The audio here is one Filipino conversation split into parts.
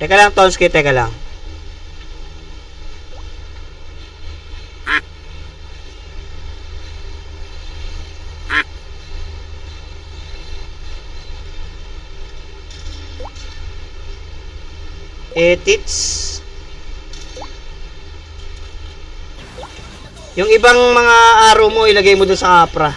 Teka lang, Tonski, teka lang. Edits. Yung ibang mga arrow mo, ilagay mo doon sa Capra.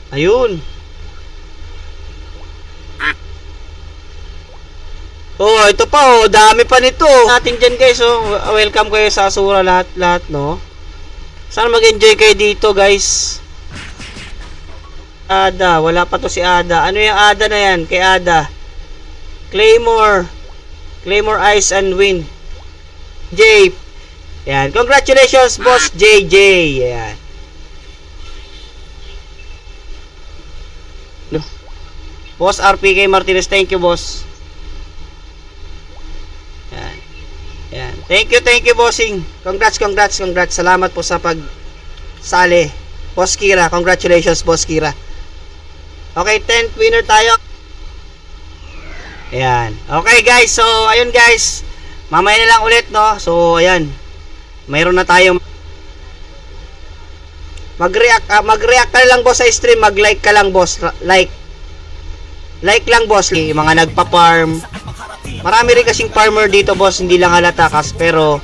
Ayun. Oh, ito pa oh, dami pa nito. Natin diyan guys, oh. Welcome kayo sa Asura lahat, no. Sana mag-enjoy kayo dito, guys. Ada, wala pa to si Ada. Ano yung Ada na yan? Kay Ada. Claymore Ice and Wind. Jay. Yan. Congratulations, Boss JJ. Yan. No. Boss RPK Martinez, thank you, boss. Yan. Yan. Thank you, bossing. Congrats. Salamat po sa pagsali. Boss Kira, congratulations, Boss Kira. Okay, 10th winner tayo. Ayan. Okay, guys. So, ayun, guys. Mamaya na lang ulit, no? So, ayan. Mayroon na tayo. Mag-react ka lang, boss, sa stream. Mag-like ka lang, boss. Like lang, boss. Mga nagpa-farm. Marami rin kasing farmer dito, boss. Hindi lang halata kas. Pero,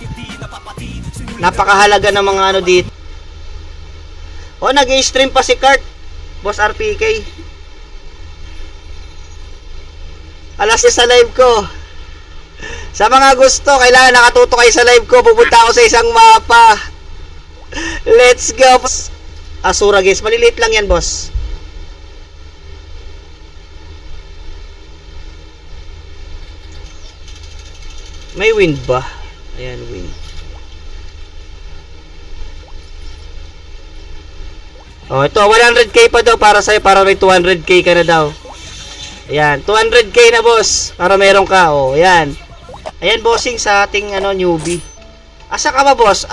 napakahalaga ng mga ano dito. O, nag-i-stream pa si Kurt. Boss RPK. Alas sa live ko. Sa mga gusto, kailangan nakatuto kayo sa live ko. Pupunta ako sa isang mapa. Let's go. Asura, guys. Maliliit lang yan, boss. May wind ba? Ayan, wind. Oh, ito, 100k pa daw para sa'yo. Para may 200k ka na daw. Ayan, 200k na, boss. Para meron ka, oh, ayan. Ayan, bossing sa ating, newbie. Asa ka ba, boss?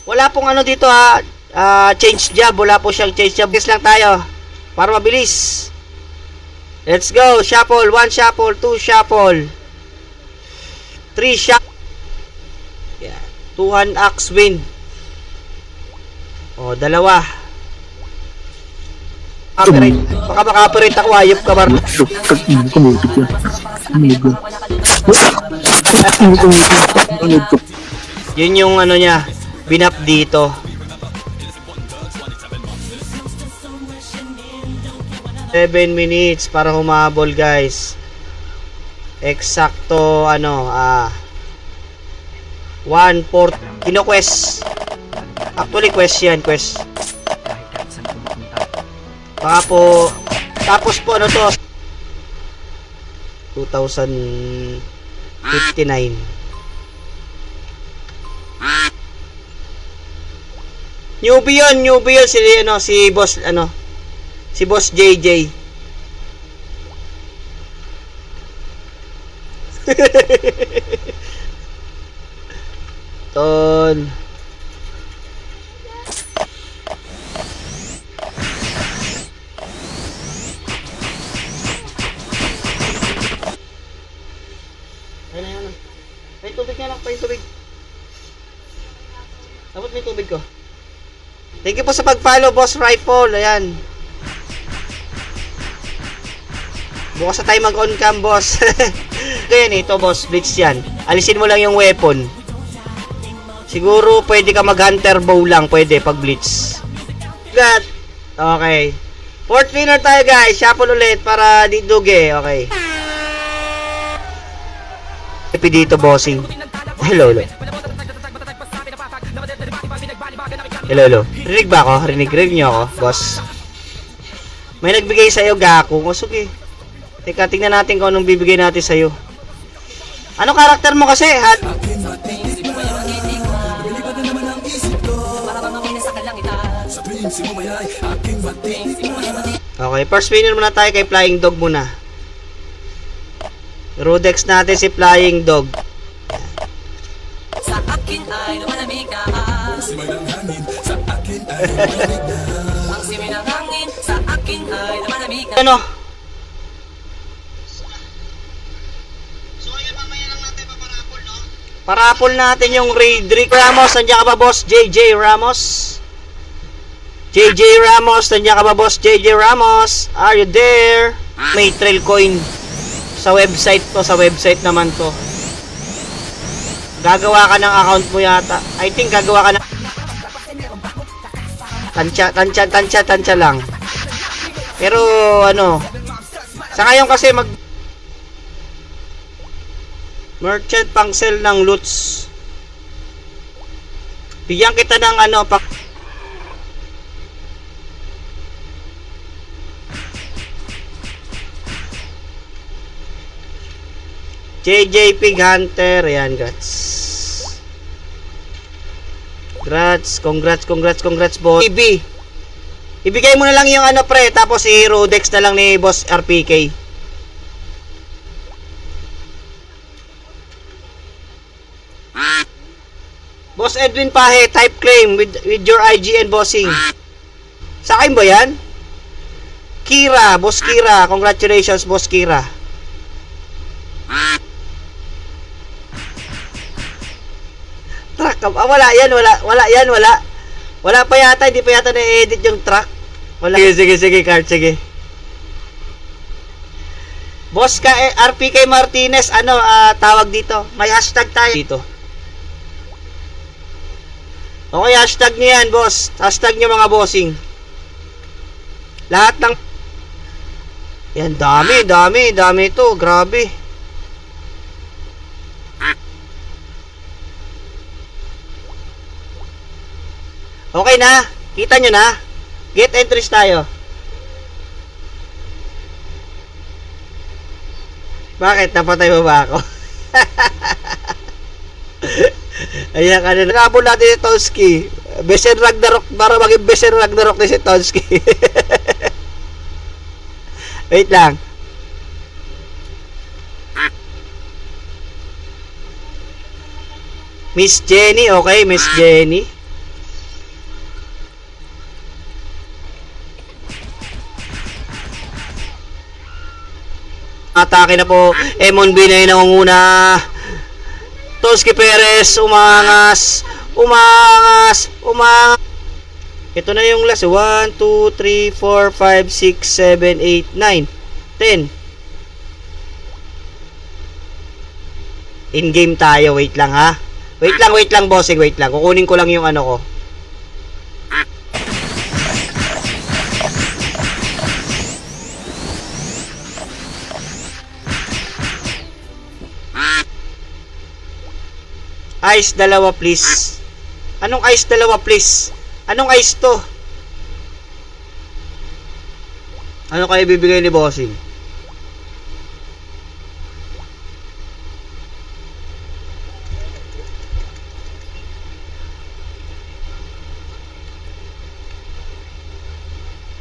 Wala pong dito, change job. Wala po siyang change job. Guess lang tayo. Para mabilis. Let's go. Shuffle. 1 shuffle. 2 shuffle. 3 shuffle. Ayan. 2 hand axe wind. Oh, dalawa. Copyright. Baka maka-operate ako, hayop ka ba? Yun yung niya, binap dito. Seven minutes para humabol, guys. Eksakto 1/4 kino-quest. Actually quest yan, quest. Baka po, tapos po to 2059. Newbie yun si boss si Boss JJ. Ton. Ayun. May tubig na lang, may tubig. Dapat may tubig ko. Thank you po sa pag-follow, Boss Rifle. Ayan. Bukas na tayo mag-on cam, boss. Ganyan ito, boss. Blitz yan. Alisin mo lang yung weapon. Siguro pwede ka mag-hunter bow lang. Pwede pag blitz. Got. Okay. Fourth winner tayo, guys. Shuffle ulit para diduge. Okay. Happy dito, bossing. Hello. Rinig ba ako? Rinig nyo ako, boss. May nagbigay sa'yo, Gaku. Sige. Teka, tingnan natin kung anong bibigay natin sa'yo. Ano karakter mo kasi? Okay, first winner muna tayo kay Flying Dog muna. Rodex natin si Flying Dog. akin ay lumalamig na. Ang simoy ng hangin sa akin ay lumalamig na. Ang simoy ng hangin sa akin ay lumalamig na. Ano? Parapol natin yung Raidrick Ramos. Nandiyan ka ba, boss? JJ Ramos? JJ Ramos, nandiyan ka ba, boss? JJ Ramos, are you there? May trail coin sa website to. Sa website naman to. Gagawa ka ng account mo yata. I think gagawa ka ng tansya lang. Pero ano, sa ngayon kasi merchant pang sell ng loots. Bigyan kita ng ano pa. JJ Pig Hunter, ayan guys. Congrats boss. Ibigay mo na lang yung ano pre, tapos i-hero dex na lang ni boss RPK. Boss Edwin Pahe, type claim with your IGN bossing. Sa akin ba yan? Kira, boss Kira, congratulations boss Kira. Truck, wala yan. Wala pa yata, hindi pa yata na-edit yung truck. Wala. Sige, card, sige. Boss ka, RPK Martinez, ano, tawag dito. May hashtag tayo dito. Okay, hashtag nyo yan, boss. Hashtag nyo mga bossing. Lahat ng... Yan, dami ito. Grabe. Okay na? Kita nyo na? Get entries tayo. Bakit? Napatay mo ba ako? Ayan ka na. Nakabol natin si Tonsky. Besen Ragnarok. Para maging Besen Ragnarok ni si Tonsky. Wait lang. Miss Jenny. Okay, Miss Jenny. Atake na po. Emon Binay na nangunguna. Tonsky Perez, umangas. Ito na yung last. 1, 2, 3, 4, 5, 6, 7, 8, 9, 10. In-game tayo. Wait lang ha. Wait lang bossing. Wait lang. Kukunin ko lang yung ano ko. Ice dalawa please. Anong ice dalawa please? Anong ice to? Ano kayo bibigay ni bossing?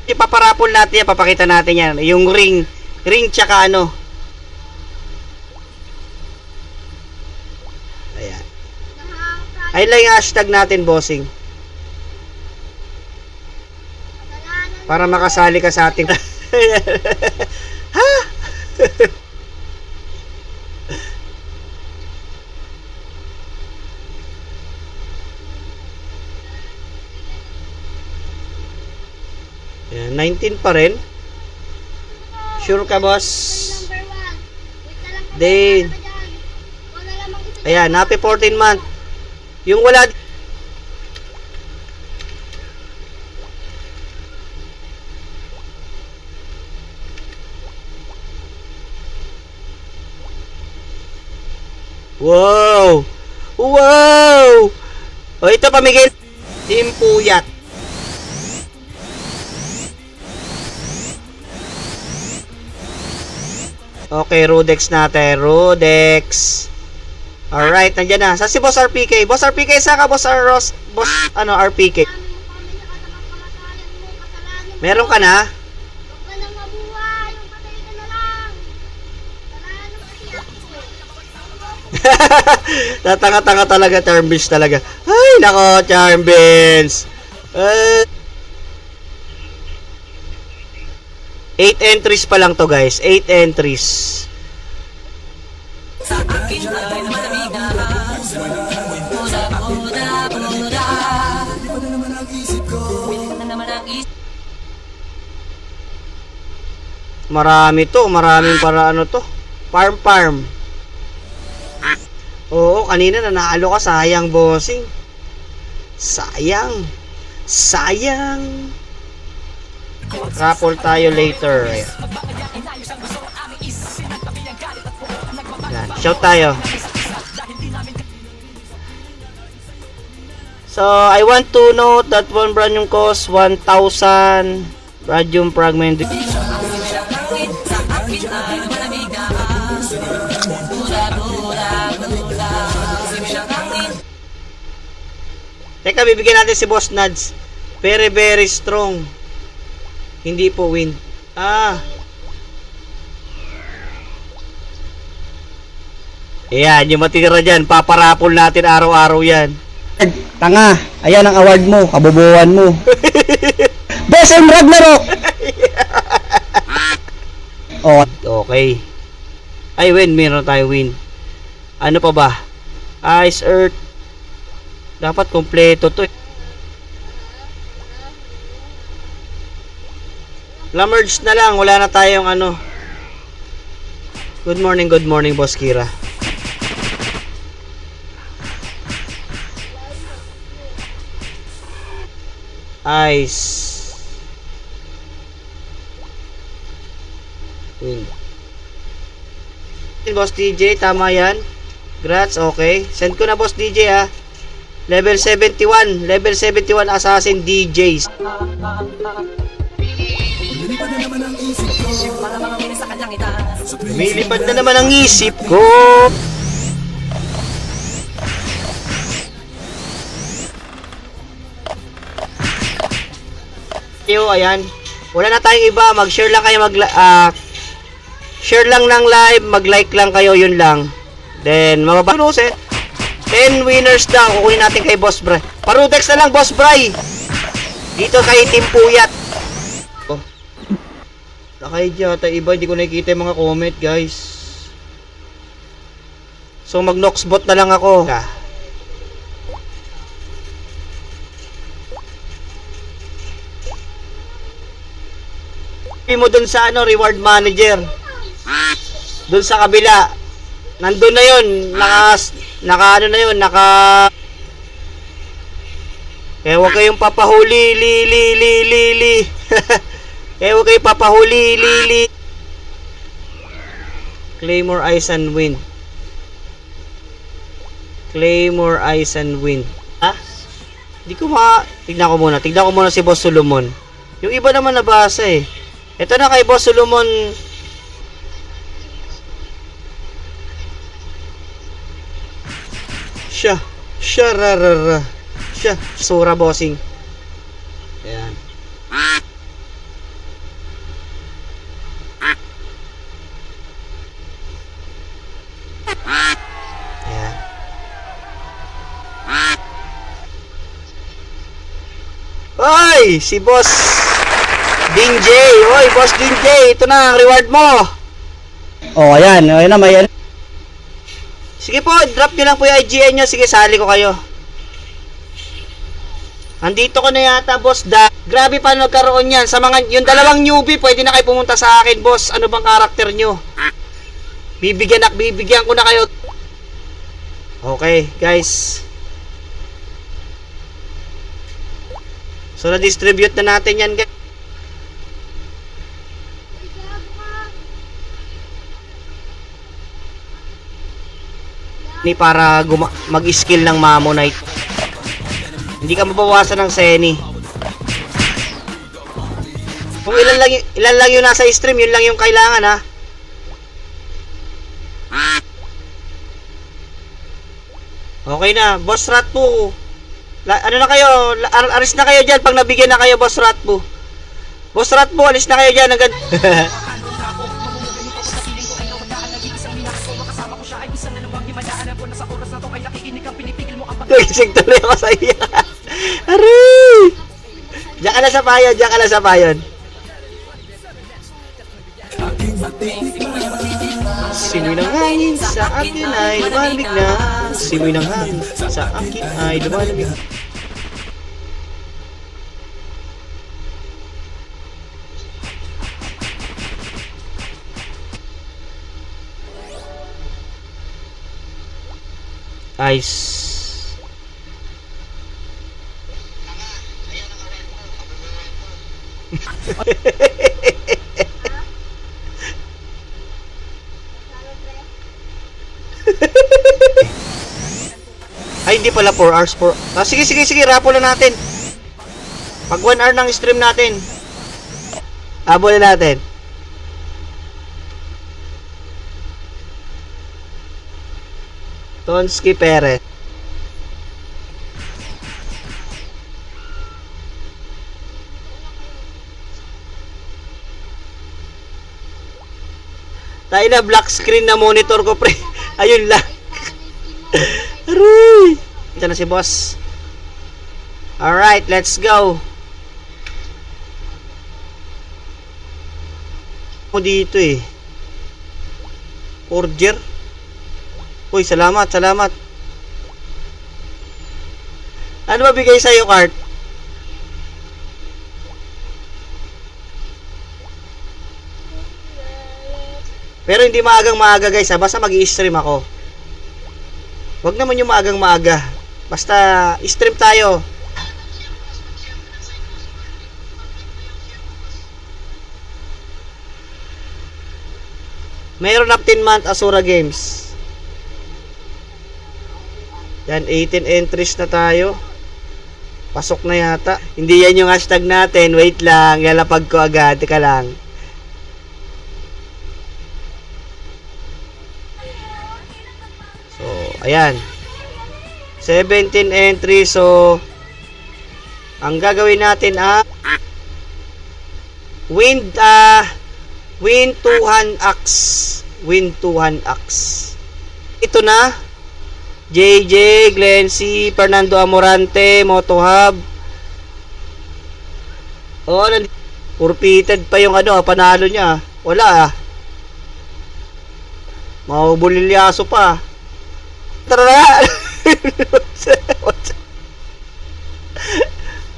Ipaparapol natin yan. Papakita natin yan. Yung ring tsaka ano. Ay lang yung hashtag natin, bossing. Para makasali ka sa ating... Ha? Ayan, 19 pa rin. Sure ka, boss? Then, ayan, happy 14 month. Yung wala... Wow! O ito pamigay. Team Puyat. Okay, Rodex natin. Rodex. Alright, nandiyan na. Sa si Boss RPK. Boss RPK, saan ka? Boss RPK. Meron ka na? Tatanga-tanga talaga, Charm Beans talaga. Ay, nako, Charm Beans. 8 entries pa lang to, guys. 8 entries. Sa akin ay malamig na Buda, buda, buda Hindi na naman ang isip ko Hindi na naman ang isip Marami to. Maraming para ano to. Farm. Oo, kanina nanalo ka. Sayang, bossing. Sayang. Raffle tayo later. Ayan. Yan. Shout tayo. So, I want to note that one brand yung cost 1,000 radium fragment. Sa akin ay malamig na Buda, buda, buda Simulang hangin Teka, bibigyan natin si Boss Nads. Very, very strong. Hindi po wind. Ayan, yung matitira dyan. Paparapol natin araw-araw yan. Tanga, ayan ang award mo, kabobohan mo. Best in Ragnarok! Oh, Okay. Ay, wind. Meron tayo wind. Ano pa ba? Ice, earth. Dapat kompleto to. Lamerge na lang. Wala na tayong ano. Good morning, Boss Kira. Ice. Wind. Boss DJ, tama yan. Grats, okay. Send ko na, Boss DJ, ha. Level 71 Assassin DJs. Lumilipad na naman ang isip ko. Ayan. Wala na tayong iba. Mag-share lang kayo. Share lang ng live. Mag-like lang kayo. Yun lang. Then, mababalo 10 winners daw. Kukunin natin kay Boss Bray. Parudex na lang, Boss Bray. Dito kay Team Puyat. Nakahid yata iba. Hindi ko nakikita yung mga comment, guys. So, mag-noxbot na lang ako. Mo dun sa reward manager. Dun sa kabila. Nandun na yun. Kaya huwag kayong papahuli. Kaya huwag kayong papahuli. Claymore, Ice and Wind. Ha? Hindi ko tignan ko muna si Boss Solomon. Yung iba naman nabasa eh. Ito na kay Boss Solomon. Sura bossing. Ayan. Ayan. Hoy! Si Boss Dinjay! Hoy, Boss Dinjay! Ito na ang reward mo! oh, ayan na may Sige po, drop nyo lang po yung IGN nyo. Sige, sali ko kayo. Andito ko na yata, Boss Da. Grabe pa nagkaroon yan. Sa mga, yung dalawang newbie, pwede na kayo pumunta sa akin, Boss. Ano bang karakter nyo? Bibigyan ko na kayo. Okay, guys. So, na-distribute na natin yan, guys. Ni para mag-skill ng Mammonite. Hindi ka mabawasan ng Seni. Kung ilan lang yung nasa stream, yun lang yung kailangan, ha. Okay na, Boss Ratbu. Ano na kayo? Alis na kayo diyan pag nabigyan na kayo, Boss Ratbu. Boss Ratbu, alis na kayo diyan agad. Nagising tuloy ako sa iya. Aray! Diyan ka na sa payon, diyan ka na sa payon. Simoy ng hangin sa akin ay lumalamig na. Simoy ng hangin sa akin ay lumalamig na. Ice. Ay, hindi pala 4 hours. Sige, sige, sige. Rapo na natin. Pag 1 hour ng stream natin. Abo na natin. Tonski Perez. Tayo na, black screen na monitor ko, pre. Ayun lang. Aray! Ito na si boss. Alright, let's go. Ako dito eh. Order. Uy, salamat, salamat. Ano ba bigay sa'yo, Cart? Pero hindi maagang maaga guys ha. Basta mag-i-stream ako. Wag naman yung maagang maaga. Basta stream tayo. Mayroon na 10-month Asura Games. Yan, 18 entries na tayo. Pasok na yata. Hindi yan yung hashtag natin. Wait lang. Lalapag ko agad. Teka lang. So, ayan. 17 entries. So, ang gagawin natin win 200 axe. Win 200 axe. Ito na. JJ, Glenn C, Fernando Amorante, Motohub. Oh, purpited pa yung panalo niya. Wala Mahubulilyaso pa. Tara na.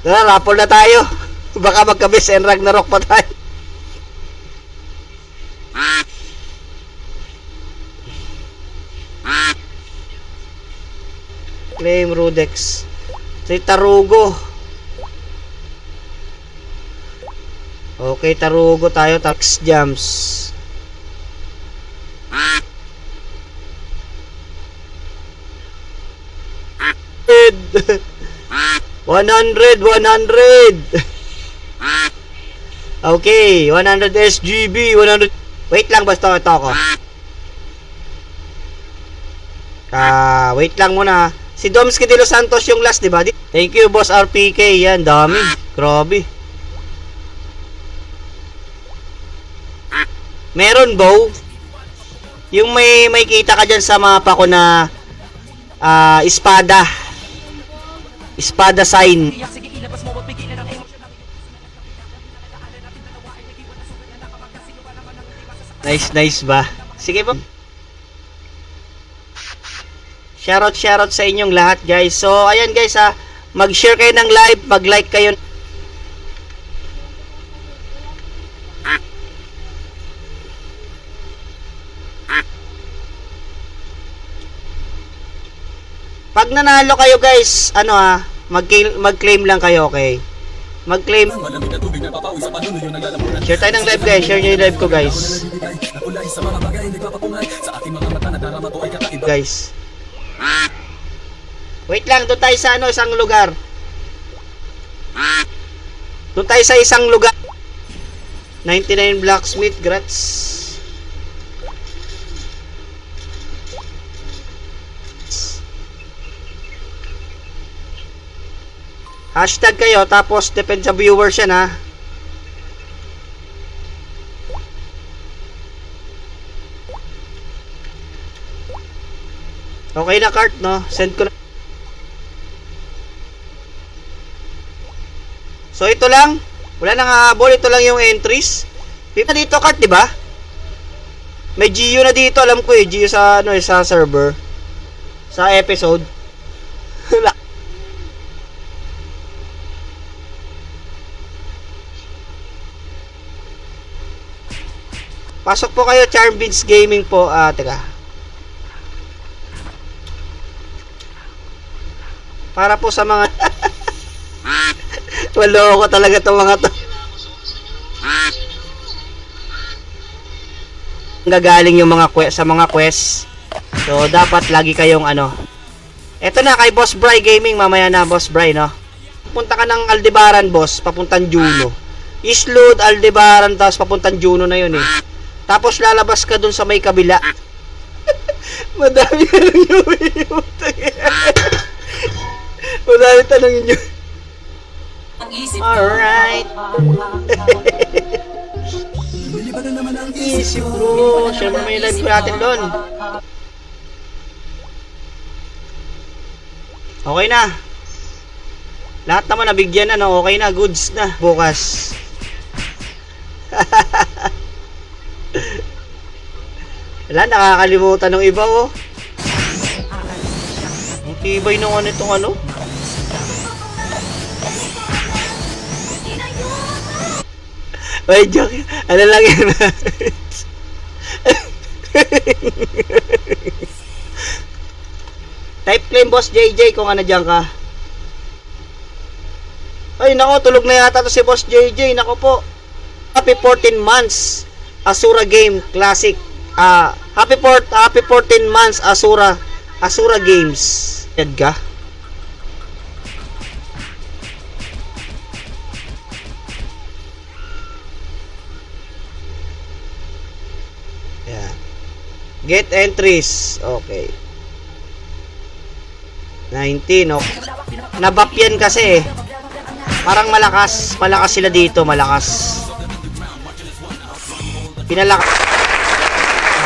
Tara, rapol na tayo. Baka magkabis and Ragnarok pa tayo. Claim Rudex. Si Tarugo. Okay, Tarugo tayo. Tax Jams. 100. Okay, 100 SGB, 100. Wait lang, basta ito ako. Wait lang muna. Si Domski de Los Santos yung last, di ba? Thank you, boss RPK. Yan, dami. Grabe. Meron, bow. Yung may kita ka dyan sa mapa ko na espada. Espada sign. Nice ba? Sige po. Shoutout sa inyong lahat guys. So ayan guys mag-share kayo ng live, mag-like kayo. Pag nanalo kayo guys, mag-claim lang kayo, okay? Mag-claim. Share tayo ng live guys. Share nyo yung live ko guys. Guys. Wait lang, doon tayo sa isang lugar. Doon tayo sa isang lugar. 99 Blacksmith, grats. Hashtag kayo, tapos depende sa viewers yan Okay na cart, no? Send ko na. So ito lang. Wala nang habol. Ito lang yung entries. Dito cut, di ba? May Gio na dito, alam ko eh. Gio sa ano, sa server. Sa episode. Pasok po kayo, Charmbeans Gaming po. Teka. Para po sa mga waloko talaga itong mga to. Gagaling yung mga sa mga quest. So dapat lagi kayong ano. Eto na kay Boss Bry Gaming, mamaya na Boss Bry, no. Punta ka ng Aldebaran, boss, papuntang Juno. Islud, Aldebaran, tapos papuntang Juno na yun eh. Tapos lalabas ka dun sa may kabila. Madami tanong nyo. Madami tanongin nyo. Alright. Easy bro. Siyempre may live ko natin doon. Okay na. Lahat naman nabigyan na, no? Okay na, goods na. Bukas. Wala, nakakalimutan ng iba, oh. Ang tibay nung ano itong ano. Ay, joke. Ano lang yun? Type claim, Boss JJ, kung ano dyan ka. Ay, nako, tulog na yata to si Boss JJ. Nako po. Happy 14 months, Asura Game Classic. Happy 14 months, Asura Games. Yan ka? Get entries. Okay. 19. Okay. Nabap yan kasi eh. Parang malakas. Malakas sila dito. Malakas. Pinalakas.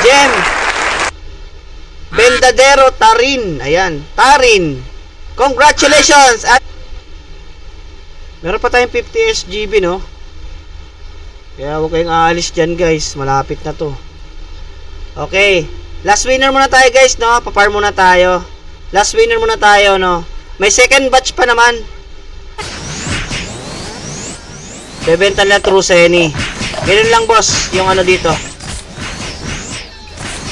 Gem. Bendadero Tarin. Ayan. Tarin. Congratulations. At meron pa tayong 50 SGB, no? Kaya huwag kayong aalis dyan, guys. Malapit na to. Okay. Last winner muna tayo, guys, no? Papar muna tayo. Last winner muna tayo, no? May second batch pa naman. Bebenta na True Seni. Ganun lang, boss, yung ano dito.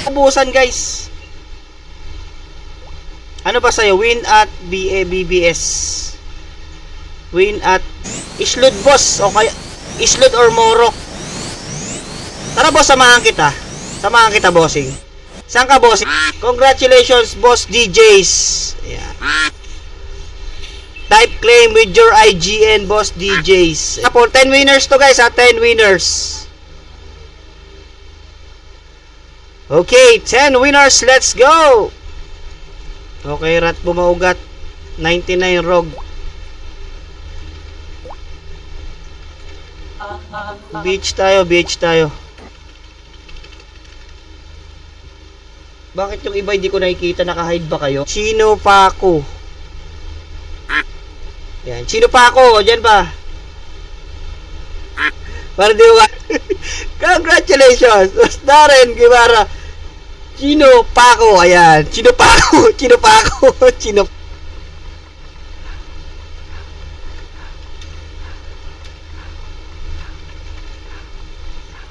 Ubusan, guys. Ano ba sa'yo? Win at BBS. Win at Islud, boss. O kaya Islud or Morok. Tara, boss, samahan kita. Samahan kita, bossing. Saan ka, bossing? Congratulations, boss DJs. Ayan. Type claim with your IGN, boss DJs. For 10 winners to, guys, ha? 10 winners. Okay, 10 winners. Let's go. Okay, rat bumaugat. 99 rog. Beach tayo, beach tayo. Bakit yung iba hindi ko nakikita? Naka-hide ba kayo? Chino Paco. Yan, Chino Paco, dyan pa. Para di ba? Congratulations, Darren Guevara. Chino Paco, ayan. Chino Paco, Chino Paco, Chino.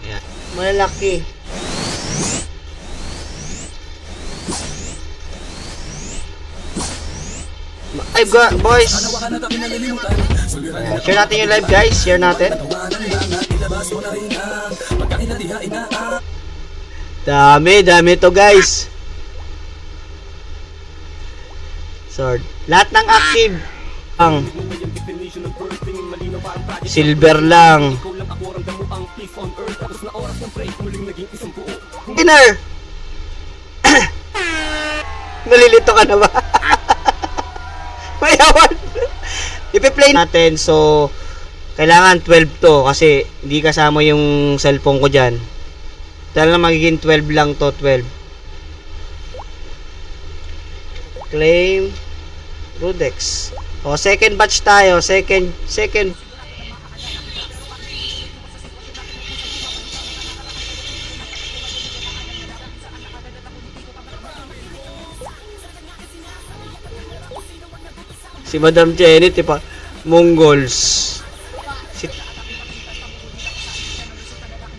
Ayan, malaki. Live boys. Share natin yung live, guys. Share natin. Dami to, guys. Sword. Lahat ng active ang silver lang. Winner. Nalilito ka na ba? Mayawan. Ipi-play natin, so kailangan 12 to kasi hindi kasama yung cellphone ko dyan. Dahil na magiging 12 lang to, 12. Claim Rudex. O, second batch tayo, second Si Madam Jenny, tipa, Mongols.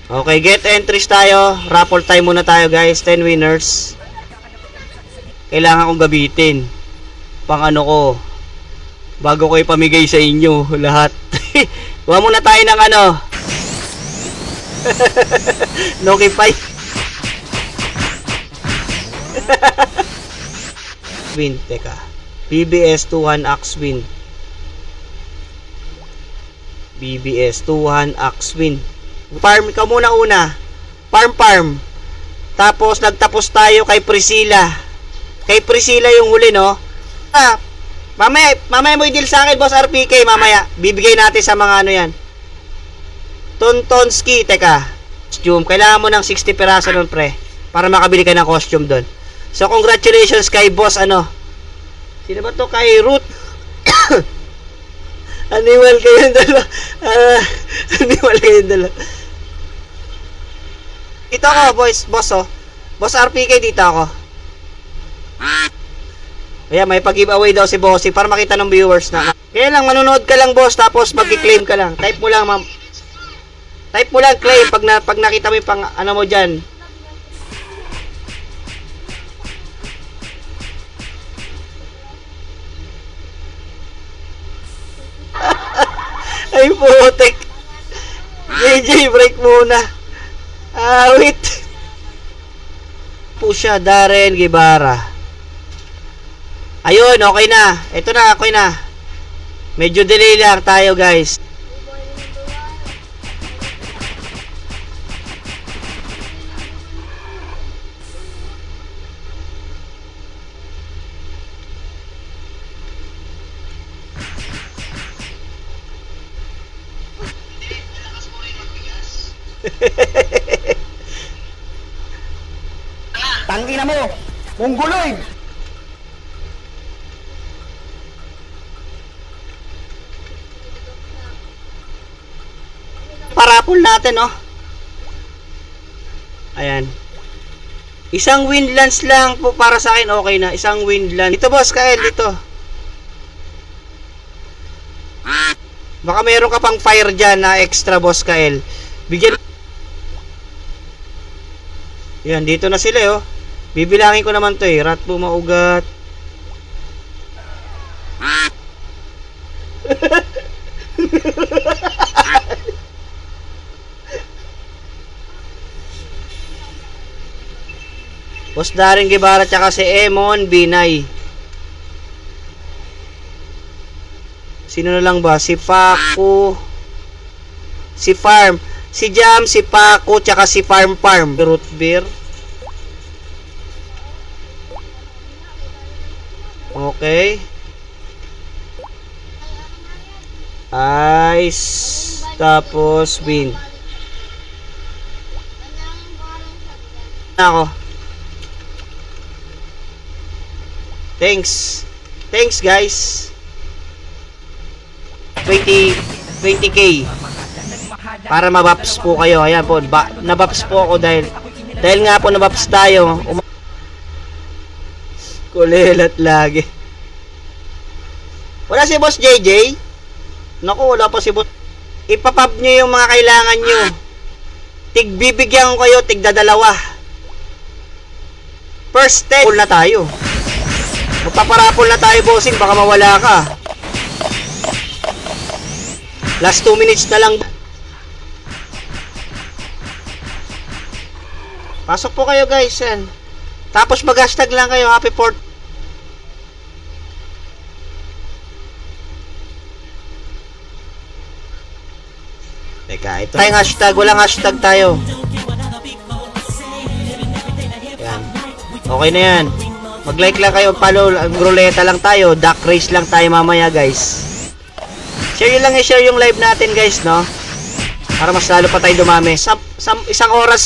Okay, get entries tayo. Raffle time muna tayo, guys. 10 winners. Kailangan kong gabitin. Pang ano ko. Bago ko ipamigay sa inyo lahat. Huwag muna tayo ng ano. Nokify. Win, teka. BBS 2-1 axe win. BBS 2-1 axe win. Farm ka muna una. Farm. Tapos nagtapos tayo kay Priscilla. Kay Priscilla yung huli, no? Mamaya mo i-deal sa akin, Boss RPK, mamaya. Bibigay natin sa mga ano yan. Tontonski, teka. Costume. Kailangan mo ng 60 piraso nun, pre. Para makabili ka ng costume doon. So, congratulations kay Boss, ano. Sino ba to? Kay Ruth. Animal kayong dala. Animal kayong dala. Ito ako, boss, oh. Boss RPK, dito ako. Ayan, may pag-giveaway daw si Bossy para makita ng viewers na. Kaya lang, manonood ka lang, boss, tapos mag-claim ka lang. Type mo lang, ma'am. Type mo lang, claim, pag nakita mo yung pang, ano mo dyan. Ay, putik. JJ, break muna. Wait. Pusha, Darren Guevara. Ayun, okay na. Ito na, okay na. Medyo delay lang tayo, guys. Tangina mo! Mongoloid! Parapol natin, oh. Ayan. Isang windlands lang po para sa akin, okay na. Isang windland. Dito, boss, Kael, dito. Baka meron ka pang fire dyan na extra, boss, Kael. Bigyan. Yan, dito na sila, oh. Bibilangin ko naman to, eh. Rat bumaugat. Boss Darren Guevara tsaka si Emon Binay. Sino na lang ba? Si Paco, si Farm, si Jam, si Paco tsaka si Farm. Root beer. Okay. Ice. Tapos wind. Ako. Thanks. Thanks, guys. 20k. Para mabaps po kayo. Ayan po. Nabaps po ako dahil nga po nabaps tayo. Kulilat lagi. Wala si Boss JJ? Naku, wala pa si Boss. Ipapab nyo yung mga kailangan nyo. Tigbibigyan ko kayo, tigdadalawa. First step. Pull na tayo. Magpaparapol na tayo, bossing. Baka mawala ka. Last 2 minutes na lang. Pasok po kayo, guys. Yan. Tapos mag-hashtag lang kayo. Happy 4th. Teka, ito. Tayong hashtag. Walang hashtag tayo. Yan. Okay na yan. Mag-like lang kayo, follow, ruleta lang tayo, duck race lang tayo mamaya, guys. Share yun lang, i-share yung live natin, guys, no? Para mas lalo pa tayo dumami. Isang oras